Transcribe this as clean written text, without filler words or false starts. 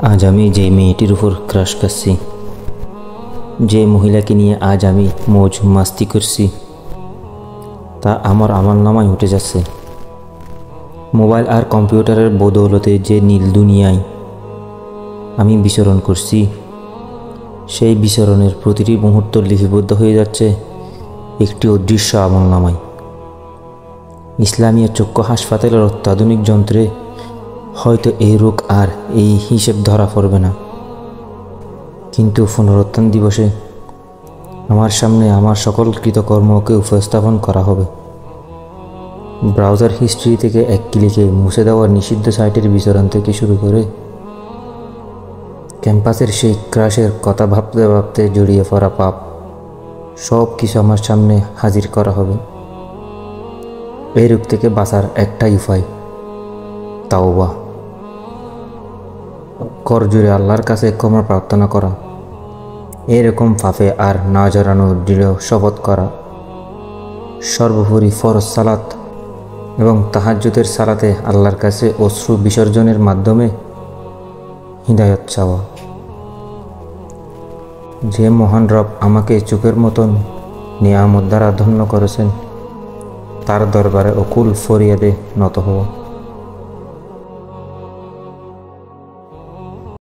আজ আমি যে মেয়েটির উপর ক্রাশ করছি, যে মহিলাকে নিয়ে আজ আমি মৌজ মাস্তি করছি, তা আমার আমলনামায় উঠে যাচ্ছে। মোবাইল আর কম্পিউটারের বদৌলতে যে নীল দুনিয়ায় আমি বিচরণ করছি, সেই বিচরণের প্রতিটি মুহূর্ত লিপিবদ্ধ হয়ে যাচ্ছে একটি অদৃশ্য আমলনামায়। ইসলামিয়া চক্ষু হাসপাতালের অত্যাধুনিক যন্ত্রে হয়তো এই রোগ আর এই হিসেব ধরা পড়বে না, কিন্তু পুনরুত্থান দিবসে আমার সামনে আমার সকল কৃতকর্মকে উপস্থাপন করা হবে। ব্রাউজার হিস্ট্রি থেকে এক ক্লিকে মুছে দেওয়া নিষিদ্ধ সাইটের বিচরণ থেকে শুরু করে ক্যাম্পাসের সেই ক্রাশের কথা ভাবতে ভাবতে জড়িয়ে পড়া পাপ, সব কিছু আমার সামনে হাজির করা হবে। এই রোগ থেকে বাঁচার একটাই উপায়, তাওবা। করজোড়ে আল্লাহর কাছে ক্ষমা প্রার্থনা করা, এরকম পাপে আর না জড়ানোর দৃঢ় শপথ করা, সর্বোপরি ফরজ সালাত এবং তাহাজ্জুদের সালাতে আল্লাহর কাছে অশ্রু বিসর্জনের মাধ্যমে হিদায়াত চাওয়া। যে মহান রব আমাকে চোখের মতন নিয়ামত দ্বারা ধন্য করেছেন, তার দরবারে অকুল ফরিয়াদে নত হওয়া।